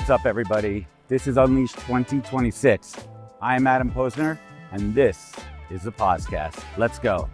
What's up, everybody? This is Unleash 2026. I am Adam Posner, and this is the podcast. Let's go.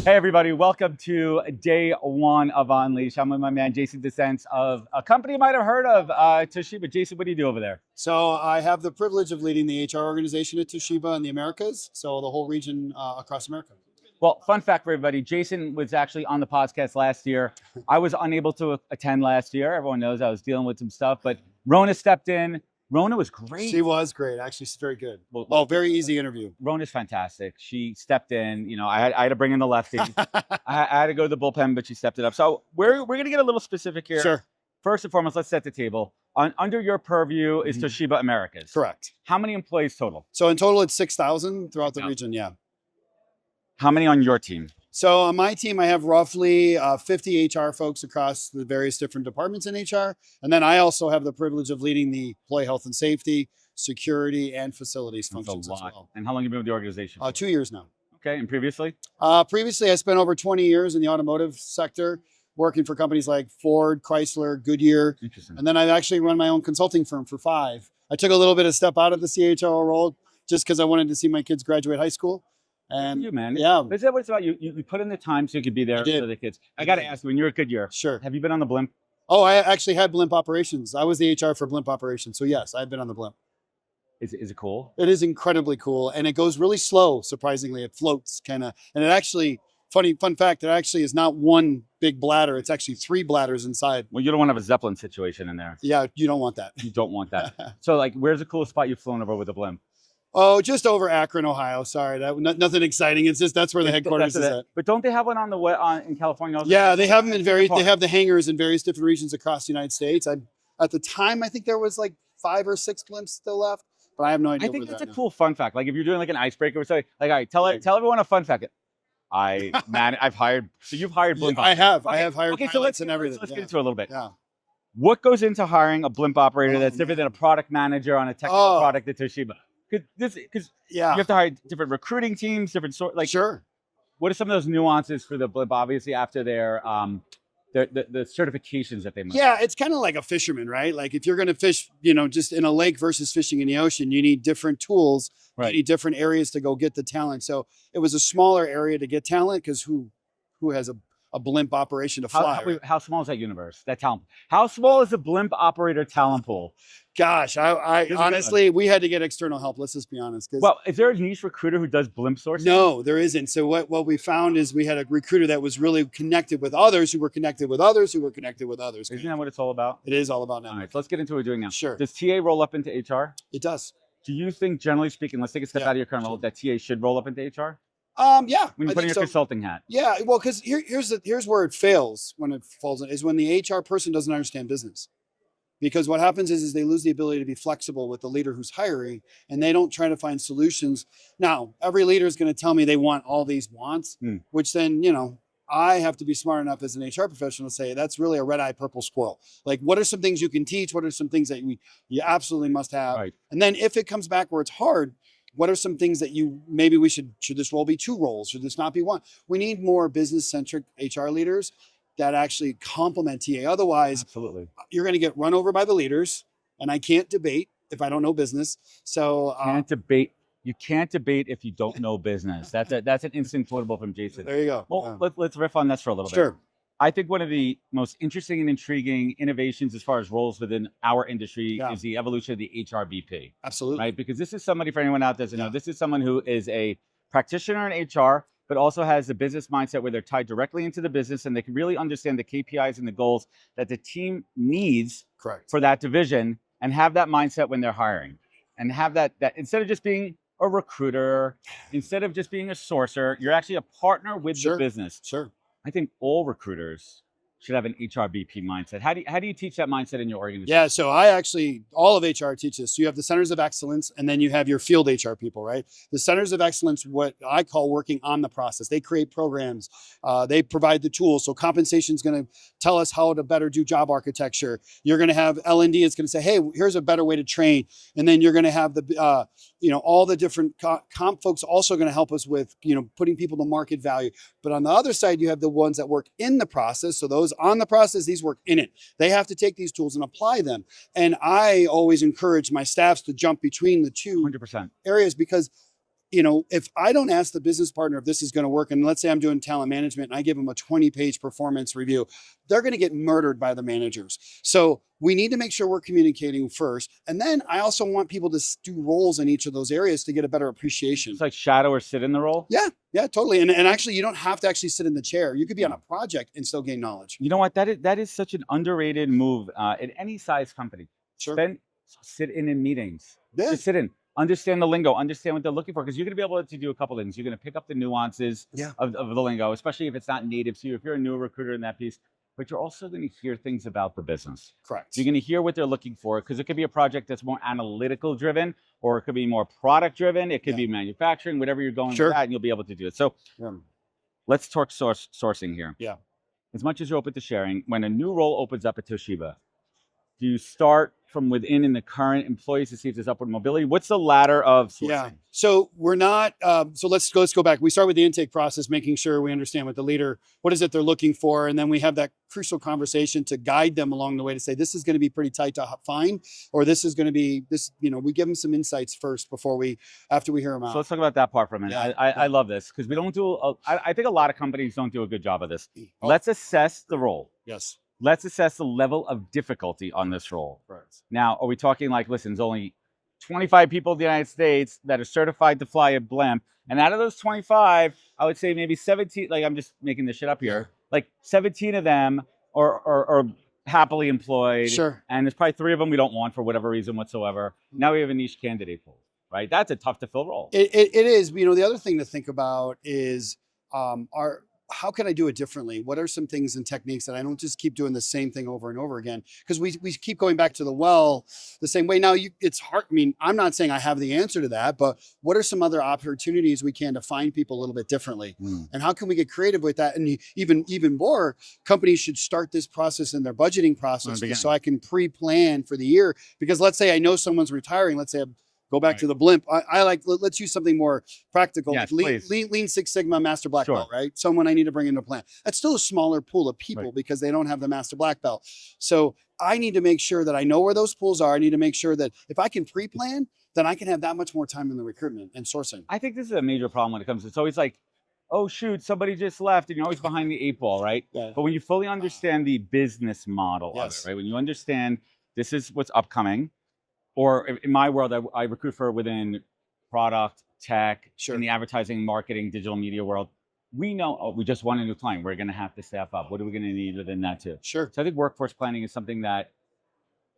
Hey, everybody. Welcome to day one of Unleash. I'm with my man, Jason Desentz of a company you might have heard of, Toshiba. Jason, what do you do over there? So I have the privilege of leading the HR organization at Toshiba in the Americas, so the whole region across America. Well, fun fact for everybody, Jason was actually on the podcast last year. I was unable to attend last year. Everyone knows I was dealing with some stuff, but Rona stepped in. Rona was great. She was great. Actually, she's very good. Well, very easy interview. Rona's fantastic. She stepped in. You know, I had to bring in the lefty. I had to go to the bullpen, but she stepped it up. So we're going to get a little specific here. Sure. First and foremost, let's set the table. Under your purview is Toshiba Americas. Correct. How many employees total? So in total, it's 6,000 throughout the region, yeah. How many on your team? So on my team, I have roughly 50 HR folks across the various different departments in HR. And then I also have the privilege of leading the employee health and safety, security, and facilities functions as well. And how long have you been with the organization for? 2 years now. Okay, and previously? Previously, I spent over 20 years in the automotive sector, working for companies like Ford, Chrysler, Goodyear. Interesting. And then I've actually run my own consulting firm for 5. I took a little bit of step out of the CHRO role just because I wanted to see my kids graduate high school. And you, man. Yeah. Is that what it's about? You put in the time so you could be there for the kids. I got to ask you, when you were at Goodyear, sure. Have you been on the blimp? Oh, I actually had blimp operations. I was the HR for blimp operations. So yes, I've been on the blimp. Is it cool? It is incredibly cool. And it goes really slow, surprisingly. It floats kind of. And it actually, fun fact, it actually is not one big bladder. It's actually 3 bladders inside. Well, you don't want to have a Zeppelin situation in there. Yeah, you don't want that. You don't want that. So, like, where's the coolest spot you've flown over with a blimp? Oh, just over Akron, Ohio. Sorry, nothing exciting. It's just that's where the headquarters is at. But don't they have one on in California also? Yeah, they have them in They have the hangars in various different regions across the United States. At the time, I think there was like 5 or 6 blimps still left, but I have no idea. I think that's a cool fun fact. Like if you're doing like an icebreaker or something, like, all right, tell everyone a fun fact. I've hired. So you've hired blimp. I have hired pilots and everything. Let's get into it a little bit. Yeah. What goes into hiring a blimp operator that's different than a product manager on a technical product at Toshiba? Because you have to hire different recruiting teams, different Sure. What are some of those nuances for the blimp? Obviously, after their the certifications that they must. Yeah, it's kind of like a fisherman, right? Like if you're going to fish, just in a lake versus fishing in the ocean, you need different tools. Right. You need different areas to go get the talent. So it was a smaller area to get talent because who has a blimp operation to fly? How small is that universe? That talent? How small is the blimp operator talent pool? Gosh, I honestly, we had to get external help. Let's just be honest. Well, is there a niche recruiter who does blimp sourcing? No, there isn't. So what we found is we had a recruiter that was really connected with others who were connected with others who were connected with others. Isn't that what it's all about? It is all about now. All right, so let's get into what we're doing now. Sure. Does TA roll up into HR? It does. Do you think, generally speaking, let's take a step out of your current role, that TA should roll up into HR? Yeah. When you put in your consulting hat. Yeah, well, because here's where it fails when it falls in, is when the HR person doesn't understand business. Because what happens is they lose the ability to be flexible with the leader who's hiring, and they don't try to find solutions. Now, every leader is going to tell me they want all these wants, which then, I have to be smart enough as an HR professional to say, that's really a red-eyed purple squirrel. Like, what are some things you can teach? What are some things that you absolutely must have? Right. And then if it comes back where it's hard, what are some things that maybe we should this role be 2 roles? Should this not be 1? We need more business-centric HR leaders that actually complement TA. Otherwise, absolutely, you're going to get run over by the leaders, and I can't debate if I don't know business. So you can't debate if you don't know business. That's an instant quotable from Jason. There you go. Well, let's riff on this for a little bit. Sure. I think one of the most interesting and intriguing innovations as far as roles within our industry is the evolution of the HR VP. Absolutely. Right? Because this is somebody, for anyone out there to know, this is someone who is a practitioner in HR, but also has a business mindset where they're tied directly into the business and they can really understand the KPIs and the goals that the team needs for that division, and have that mindset when they're hiring, and have that instead of just being a recruiter, instead of just being a sourcer, you're actually a partner with the business. Sure. I think all recruiters should have an HR VP mindset. How do you teach that mindset in your organization? Yeah, so all of HR teaches. So you have the centers of excellence, and then you have your field HR people, right? The centers of excellence, what I call working on the process. They create programs. They provide the tools. So compensation is going to tell us how to better do job architecture. You're going to have L&D is going to say, hey, here's a better way to train. And then you're going to have the, all the different comp folks also going to help us with, putting people to market value. But on the other side, you have the ones that work in the process. So those was on the process, these work in it. They have to take these tools and apply them. And I always encourage my staffs to jump between the two 100%. areas, because if I don't ask the business partner if this is going to work, and let's say I'm doing talent management and I give them a 20-page performance review, they're going to get murdered by the managers. So we need to make sure we're communicating first. And then I also want people to do roles in each of those areas to get a better appreciation. It's like shadow or sit in the role. Yeah, totally. And actually, you don't have to actually sit in the chair. You could be on a project and still gain knowledge. You know what? That is such an underrated move in any size company. Sure. Sit in meetings. Yeah. Just sit in. Understand the lingo, understand what they're looking for, because you're going to be able to do a couple things. You're going to pick up the nuances of the lingo, especially if it's not native to you, if you're a new recruiter in that piece, but you're also going to hear things about the business. Correct. You're going to hear what they're looking for, because it could be a project that's more analytical driven, or it could be more product driven. It could be manufacturing, whatever you're going with that, and you'll be able to do it. So let's talk sourcing here. Yeah. As much as you're open to sharing, when a new role opens up at Toshiba, do you start from within in the current employees to see if there's upward mobility? What's the ladder of sourcing? Yeah. So we're not, so let's go back. We start with the intake process, making sure we understand what the leader, what is it they're looking for. And then we have that crucial conversation to guide them along the way to say, this is going to be pretty tight to find, or this is going to be this, we give them some insights first after we hear them out. So let's talk about that part for a minute. I love this, because we don't do, I think a lot of companies don't do a good job of this. Let's assess the role. Yes. Let's assess the level of difficulty on this role. Right. Now, are we talking like, listen, there's only 25 people in the United States that are certified to fly a blimp. And out of those 25, I would say maybe 17, like I'm just making this shit up here, like 17 of them are happily employed. Sure. And there's probably 3 of them we don't want for whatever reason whatsoever. Now we have a niche candidate pool, right? That's a tough to fill role. It is. The other thing to think about is how can I do it differently? What are some things and techniques that I don't just keep doing the same thing over and over again? Because we keep going back to the same way. Now, it's hard. I'm not saying I have the answer to that, but what are some other opportunities we can to find people a little bit differently? And how can we get creative with that? And even more, companies should start this process in their budgeting process so I can pre-plan for the year. Because let's say I know someone's retiring. Let's say go back to the blimp. Let's use something more practical. Yes, Lean Six Sigma Master Black Belt, right? Someone I need to bring into plan. That's still a smaller pool of people because they don't have the Master Black Belt. So I need to make sure that I know where those pools are. I need to make sure that if I can pre-plan, then I can have that much more time in the recruitment and sourcing. I think this is a major problem when it comes to, it's always like, oh shoot, somebody just left, and you're always behind the 8 ball, right? Yeah. But when you fully understand the business model of it, right? When you understand this is what's upcoming, or in my world, I recruit for within product, tech, in the advertising, marketing, digital media world. We know, we just won a new client. We're going to have to staff up. What are we going to need within that too? Sure. So I think workforce planning is something that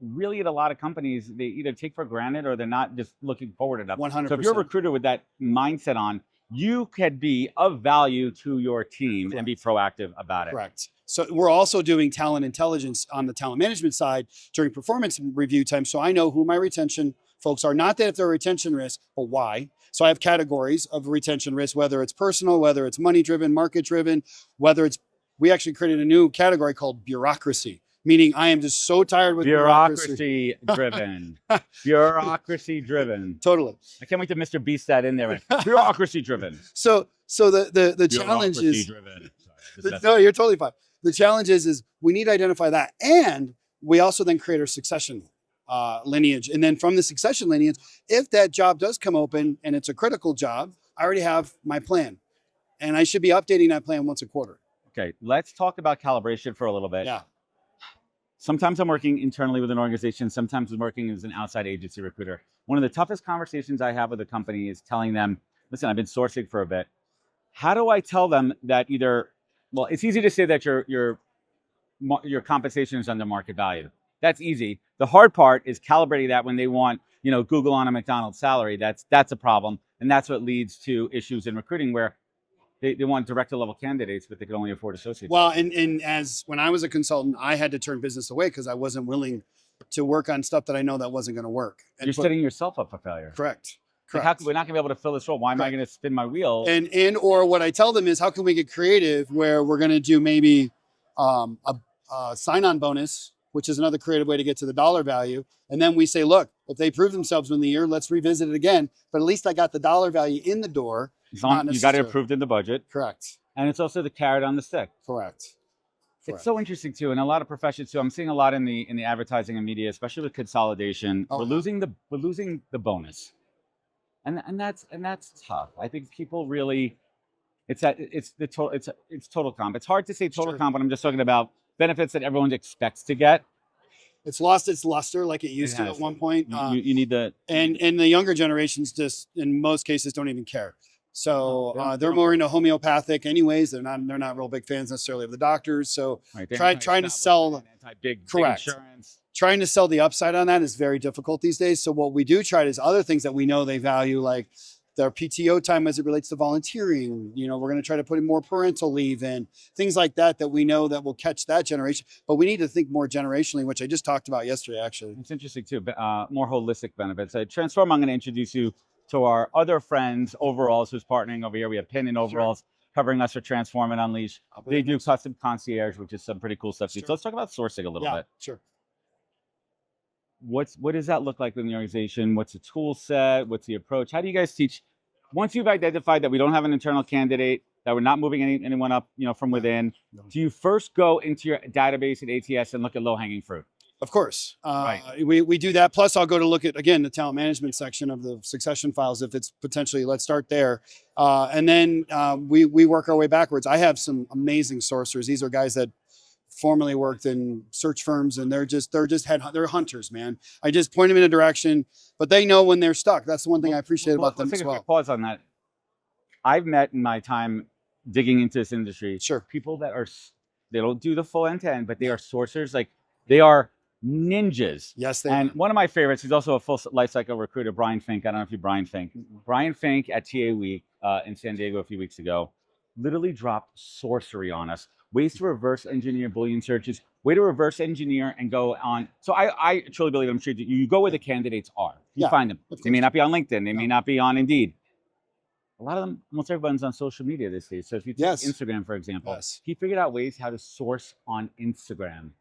really at a lot of companies, they either take for granted or they're not just looking forward enough. 100%. So if you're a recruiter with that mindset on, you could be of value to your team and be proactive about it. Correct. So we're also doing talent intelligence on the talent management side during performance review time. So I know who my retention folks are, not that if they're retention risk, but why. So I have categories of retention risk, whether it's personal, whether it's money driven, market driven, we actually created a new category called bureaucracy. Meaning I am just so tired with bureaucracy driven. Bureaucracy driven. Totally. I can't wait to Mr. Beast that in there. Bureaucracy driven. So the challenge is driven. No, you're totally fine. The challenge is we need to identify that, and we also then create our succession lineage. And then from the succession lineage, if that job does come open and it's a critical job, I already have my plan, and I should be updating that plan once a quarter. Okay, let's talk about calibration for a little bit. Yeah. Sometimes I'm working internally with an organization. Sometimes I'm working as an outside agency recruiter. One of the toughest conversations I have with a company is telling them, listen, I've been sourcing for a bit. How do I tell them that well, it's easy to say that your compensation is under market value. That's easy. The hard part is calibrating that when they want, Google on a McDonald's salary. That's a problem. And that's what leads to issues in recruiting where they want director level candidates, but they can only afford associates. Well, and as when I was a consultant, I had to turn business away because I wasn't willing to work on stuff that I know that wasn't going to work. And you're setting yourself up for failure. Correct. Like we're not going to be able to fill this role. Why am I going to spin my wheel? Or what I tell them is, how can we get creative where we're going to do maybe a sign-on bonus, which is another creative way to get to the dollar value. And then we say, look, if they prove themselves in the year, let's revisit it again. But at least I got the dollar value in the door. You got it approved in the budget. Correct. And it's also the carrot on the stick. Correct. It's so interesting too, in a lot of professions too. I'm seeing a lot in the advertising and media, especially with consolidation. Oh, we're yeah. losing the bonus, and that's tough. I think people really, it's total comp. It's hard to say total Sure. comp when I'm just talking about benefits that everyone expects to get. It's lost its luster like it used to has. at one point. You need the And the younger generations just in most cases don't even care. So they they're don't more into homeopathic anyways. They're not real big fans necessarily of the doctors. So right, trying to sell big correct. insurance. Trying to sell the upside on that is very difficult these days. So what we do try is other things that we know they value, like their PTO time as it relates to volunteering. You know, we're going to try to put in more parental leave in, things like that we know that will catch that generation. But we need to think more generationally, which I just talked about yesterday, actually. It's interesting too, more holistic benefits. Transform, I'm going to introduce you to our other friends, Overalls, who's partnering over here. We have Pin and Overalls covering us for Transform and Unleash. They do custom concierge, which is some pretty cool stuff too. So let's talk about sourcing a little bit. Sure. What does that look like in the organization? What's the tool set? What's the approach? How do you guys teach? Once you've identified that we don't have an internal candidate, that we're not moving anyone up, from within, do you first go into your database at ATS and look at low-hanging fruit? Of course. Right. We do that. Plus, I'll go to look at, again, the talent management section of the succession files if it's potentially, let's start there. And then we work our way backwards. I have some amazing sourcers. These are guys that formerly worked in search firms, and they're hunters, man. I just point them in a direction, but they know when they're stuck. That's the one thing I appreciate about them let's as take a well. quick pause on that. I've met in my time digging into this industry, people that they don't do the full end-to-end, but they are sourcers. Like, they are ninjas. Yes, and one of my favorites, he's also a full life cycle recruiter, Brian Fink. I don't know if you Brian Fink. Brian Fink at TA Week in San Diego a few weeks ago literally dropped sorcery on us. Ways to reverse engineer Boolean searches, way to reverse engineer and go on. So I truly believe, I'm sure you go where the candidates are. You find them. They may not be on LinkedIn. They may not be on Indeed. A lot of them, almost everyone's on social media these days. So if you take Instagram, for example, he figured out ways how to source on Instagram.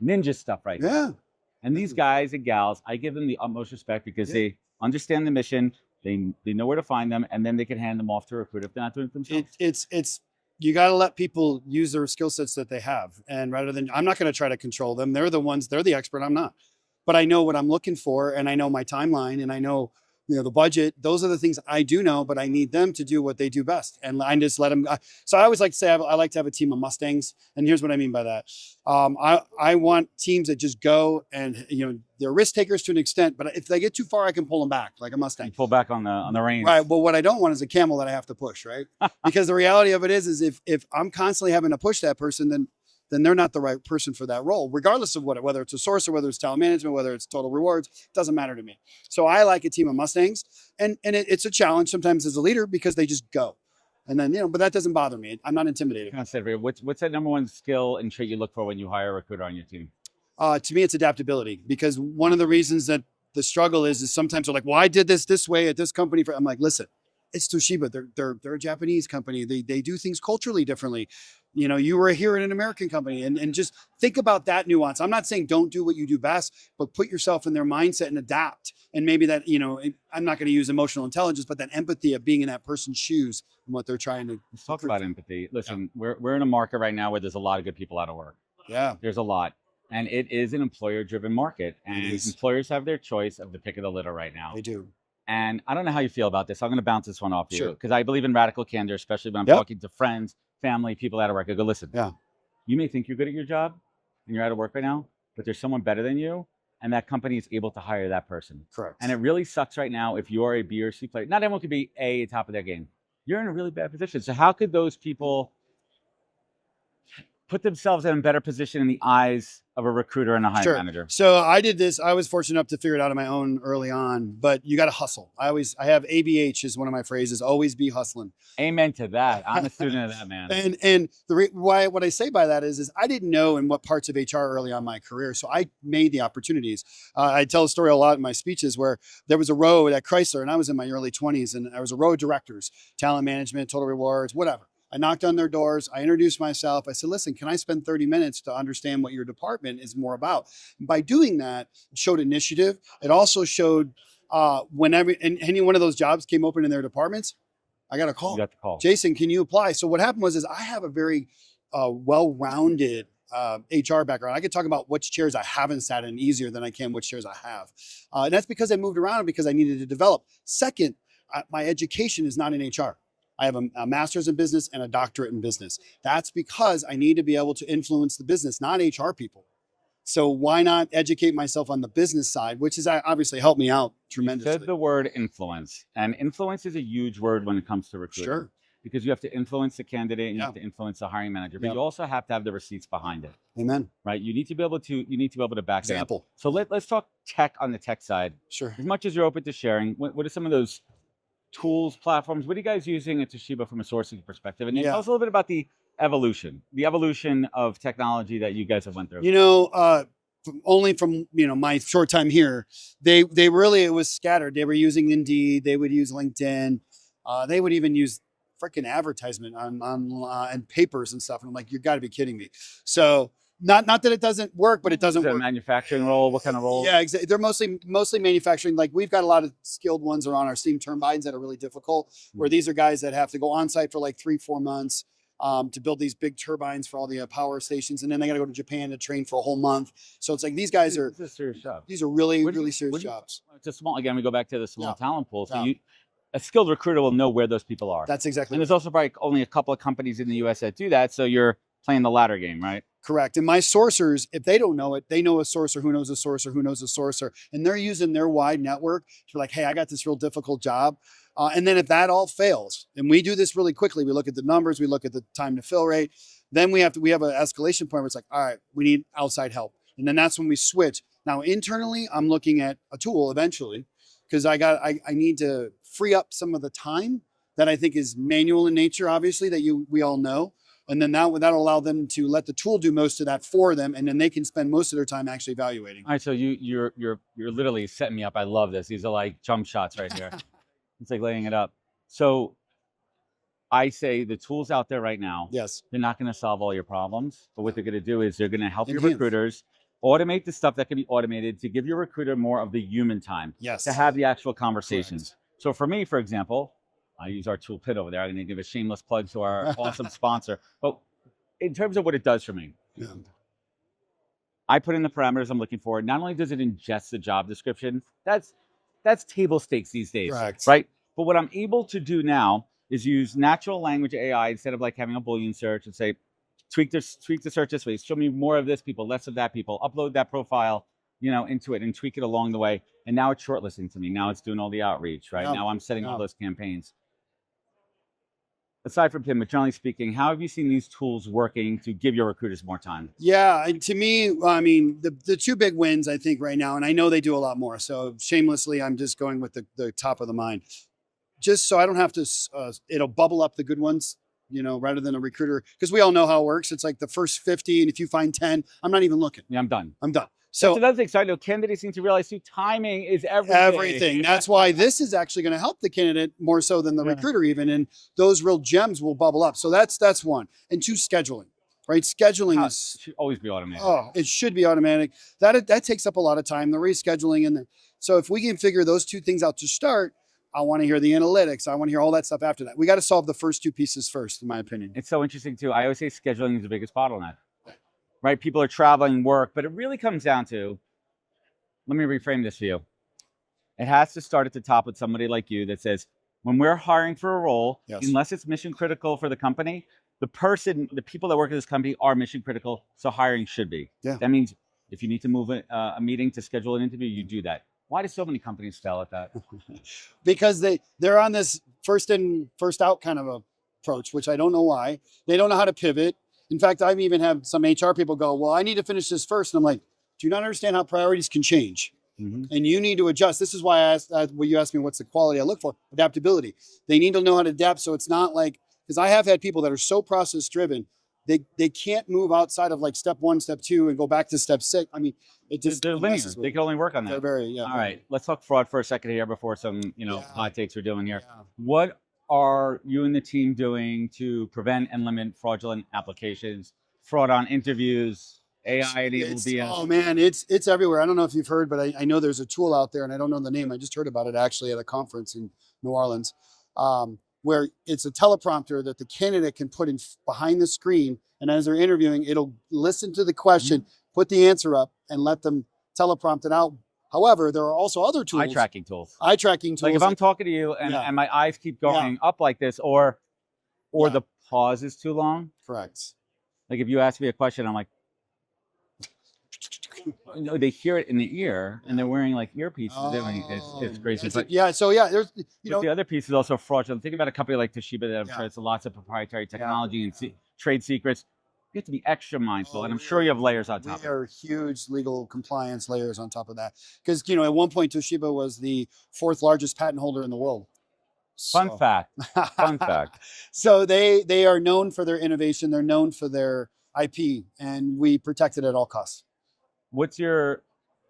Ninja stuff right now. And these guys and gals, I give them the utmost respect because they understand the mission. They know where to find them, and then they can hand them off to a recruiter if they're not doing it themselves. It's you got to let people use their skill sets that they have. And rather than, I'm not going to try to control them. They're the expert. I'm not. But I know what I'm looking for, and I know my timeline, and I know, the budget. Those are the things I do know, but I need them to do what they do best. And I just let them. So I always like to say, I like to have a team of Mustangs. And here's what I mean by that. I want teams that just go and, they're risk takers to an extent, but if they get too far, I can pull them back like a Mustang. You pull back on the reins. Right. Well, what I don't want is a camel that I have to push, right? Because the reality of it is if I'm constantly having to push that person, then they're not the right person for that role, regardless of whether it's a source or whether it's talent management, whether it's total rewards, it doesn't matter to me. So I like a team of Mustangs, and it's a challenge sometimes as a leader because they just go. And then, but that doesn't bother me. I'm not intimidated. What's that number one skill and trait you look for when you hire a recruiter on your team? To me, it's adaptability, because one of the reasons that the struggle is sometimes they're like, well, I did this way at this company. I'm like, listen, it's Toshiba. They're a Japanese company. They do things culturally differently. You were here in an American company, and just think about that nuance. I'm not saying don't do what you do best, but put yourself in their mindset and adapt. And maybe that, I'm not going to use emotional intelligence, but that empathy of being in that person's shoes and what they're trying to. Let's talk about empathy. Listen, we're in a market right now where there's a lot of good people out of work. Yeah. There's a lot. And it is an employer-driven market. And employers have their choice of the pick of the litter right now. They do. And I don't know how you feel about this. I'm going to bounce this one off you because I believe in radical candor, especially when I'm talking to friends, family, people out of work. I go, listen, you may think you're good at your job and you're out of work right now, but there's someone better than you, and that company is able to hire that person. Correct. And it really sucks right now if you're a B or C player. Not everyone could be at top of their game. You're in a really bad position. So how could those people put themselves in a better position in the eyes of a recruiter and a hiring manager? So I did this. I was fortunate enough to figure it out on my own early on, but you got to hustle. I have ABH is one of my phrases, always be hustling. Amen to that. I'm a student of that, man. And what I say by that is I didn't know in what parts of HR early on in my career. So I made the opportunities. I tell a story a lot in my speeches where there was a row at Chrysler, and I was in my early 20s, and there was a row of directors, talent management, total rewards, whatever. I knocked on their doors. I introduced myself. I said, listen, can I spend 30 minutes to understand what your department is more about? And by doing that, it showed initiative. It also showed whenever any one of those jobs came open in their departments, I got a call. You got the call. Jason, can you apply? So what happened was I have a very well-rounded HR background. I could talk about which chairs I haven't sat in easier than I can which chairs I have. And that's because I moved around and because I needed to develop. Second, my education is not in HR. I have a master's in business and a doctorate in business. That's because I need to be able to influence the business, not HR people. So why not educate myself on the business side, which has obviously helped me out tremendously. You said the word influence, and influence is a huge word when it comes to recruiting. Sure. Because you have to influence the candidate and you have to influence the hiring manager, but you also have to have the receipts behind it. Amen. Right? You need to be able to back it up. Example. So let's talk tech on the tech side. Sure. As much as you're open to sharing, what are some of those tools, platforms? What are you guys using at Toshiba from a sourcing perspective? And then tell us a little bit about the evolution of technology that you guys have went through. You know, only from my short time here, they really, it was scattered. They were using Indeed, they would use LinkedIn, they would even use freaking advertisement on and papers and stuff. And I'm like, you got to be kidding me. So not that it doesn't work, but it doesn't work. A manufacturing role? What kind of role? Yeah, exactly. They're mostly manufacturing. Like we've got a lot of skilled ones are on our steam turbines that are really difficult. Where these are guys that have to go on site for like 3-4 months. To build these big turbines for all the power stations, and then they got to go to Japan to train for a whole month. So it's like these guys are a serious job. These are really serious jobs. It's a small. Again, we go back to the small talent pool. So a skilled recruiter will know where those people are. That's exactly. And there's also probably only a couple of companies in the U.S. that do that. So you're playing the ladder game, right? Correct. And my sourcers, if they don't know it, they know a sourcer who knows a sourcer who knows a sourcer, and they're using their wide network to be like, hey, I got this real difficult job. And then if that all fails, and we do this really quickly, we look at the numbers, we look at the time to fill rate, then we have an escalation point where it's like, all right, we need outside help. And then that's when we switch. Now, internally, I'm looking at a tool eventually, because I need to free up some of the time that I think is manual in nature, obviously, that we all know. And then that'll allow them to let the tool do most of that for them, and then they can spend most of their time actually evaluating. All right, so you're literally setting me up. I love this. These are like jump shots right here. It's like laying it up. So I say the tools out there right now, yes, they're not going to solve all your problems, but what they're going to do is they're going to help your recruiters automate the stuff that can be automated to give your recruiter more of the human time to have the actual conversations. Correct. So for me, for example, I use our tool Pit over there. I'm going to give a shameless plug to our awesome sponsor. But in terms of what it does for me, I put in the parameters I'm looking for. Not only does it ingest the job description, that's table stakes these days, right? But what I'm able to do now is use natural language AI instead of like having a Boolean search and say, tweak the search this way, show me more of this people, less of that people, upload that profile, into it and tweak it along the way. And now it's shortlisting to me. Now it's doing all the outreach, right? Now I'm setting all those campaigns. Aside from Tim, but generally speaking, how have you seen these tools working to give your recruiters more time? Yeah, to me, I mean, the two big wins, I think, right now, and I know they do a lot more. So shamelessly, I'm just going with the top of the mind. Just so I don't have to, it'll bubble up the good ones, rather than a recruiter. Because we all know how it works. It's like the first 50, and if you find 10, I'm not even looking. Yeah, I'm done. So that's another thing. So I know candidates need to realize too, timing is everything. That's why this is actually going to help the candidate more so than the recruiter even. And those real gems will bubble up. So that's one. And two, scheduling, right? Scheduling should always be automatic. Oh, it should be automatic. That takes up a lot of time, the rescheduling. So if we can figure those two things out to start, I want to hear the analytics. I want to hear all that stuff after that. We got to solve the first two pieces first, in my opinion. It's so interesting too. I always say scheduling is the biggest bottleneck. Right? People are traveling, work, but it really comes down to, let me reframe this for you. It has to start at the top with somebody like you that says, when we're hiring for a role, unless it's mission critical for the company, the people that work at this company are mission critical, so hiring should be. Yeah. That means if you need to move a meeting to schedule an interview, you do that. Why do so many companies fail at that? Because they're on this first in, first out kind of approach, which I don't know why. They don't know how to pivot. In fact, I've even had some HR people go, well, I need to finish this first. And I'm like, do you not understand how priorities can change? And you need to adjust. This is why I asked, you asked me what's the quality I look for. Adaptability. They need to know how to adapt. So it's not like, because I have had people that are so process driven, they can't move outside of like step 1, step 2 and go back to step 6. I mean, it just, they're linear. They can only work on that. All right, let's talk fraud for a second here before some, hot takes we're doing here. What are you and the team doing to prevent and limit fraudulent applications, fraud on interviews, AI-enabled BS? Oh man, it's everywhere. I don't know if you've heard, but I know there's a tool out there, and I don't know the name. I just heard about it actually at a conference in New Orleans. where it's a teleprompter that the candidate can put in behind the screen, and as they're interviewing, it'll listen to the question, put the answer up, and let them teleprompt it out. However, there are also other tools. Eye tracking tools. Eye tracking tools. Like if I'm talking to you and my eyes keep going up like this, or the pause is too long. Correct. Like if you ask me a question, I'm like, no, they hear it in the ear, and they're wearing like earpieces. It's crazy. But so there's the other piece is also fraudulent. Think about a company like Toshiba that I'm sure has lots of proprietary technology and trade secrets. You have to be extra mindful, and I'm sure you have layers on top. We are huge legal compliance layers on top of that, because at one point Toshiba was the 4th largest patent holder in the world. Fun fact. Fun fact. So they are known for their innovation. They're known for their IP, and we protect it at all costs. What's your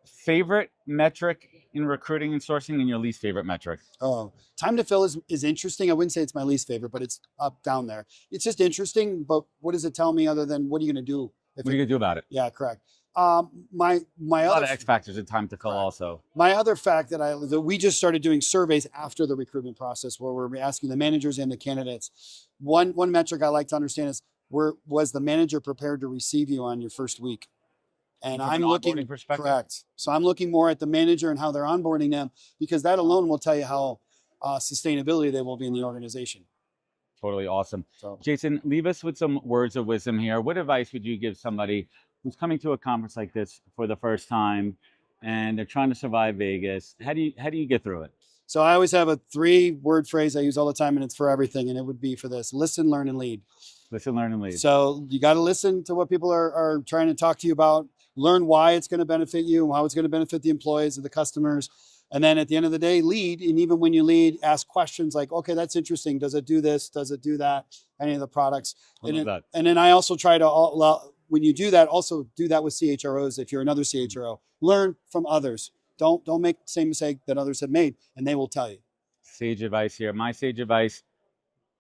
favorite metric in recruiting and sourcing, and your least favorite metric? Oh, time to fill is interesting. I wouldn't say it's my least favorite, but it's up down there. It's just interesting, but what does it tell me other than what are you going to do? What are you going to do about it? Yeah, correct. My a lot of X factors in time to fill also. My other fact that we just started doing surveys after the recruitment process, where we're asking the managers and the candidates. One metric I like to understand is, was the manager prepared to receive you on your first week? And I'm looking, correct. So I'm looking more at the manager and how they're onboarding them, because that alone will tell you how sustainability they will be in the organization. Totally awesome. So, Jason, leave us with some words of wisdom here. What advice would you give somebody who's coming to a conference like this for the first time and they're trying to survive Vegas? How do you get through it? So I always have a 3-word phrase I use all the time, and it's for everything. And it would be for this: listen, learn, and lead. Listen, learn, and lead. So you got to listen to what people are trying to talk to you about. Learn why it's going to benefit you, how it's going to benefit the employees and the customers. And then at the end of the day, lead. And even when you lead, ask questions like, okay, that's interesting. Does it do this? Does it do that? Any of the products? And then I also try to, when you do that, also do that with CHROs. If you're another CHRO, learn from others. Don't make the same mistake that others have made, and they will tell you. Sage advice here. My sage advice: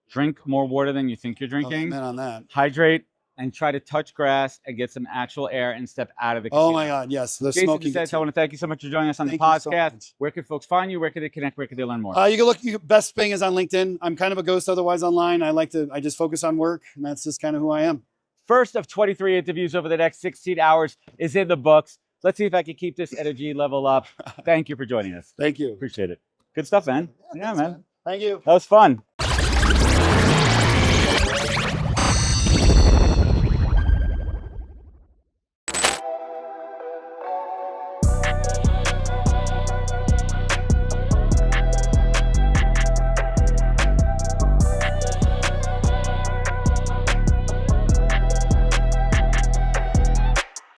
drink more water than you think you're drinking. Amen on that. Hydrate, and try to touch grass and get some actual air and step out of the casino. Oh my God, yes. The Jason smoking. Desentz, I want to thank you so much for joining us on the podcast. Where can folks find you? Where can they connect? Where can they learn more? You can look. Best thing is on LinkedIn. I'm kind of a ghost otherwise online. I just focus on work, and that's just kind of who I am. First of 23 interviews over the next 16 hours is in the books. Let's see if I can keep this energy level up. Thank you for joining us. Thank you. Appreciate it. Good stuff, man. Yeah, man. Thank you. That was fun.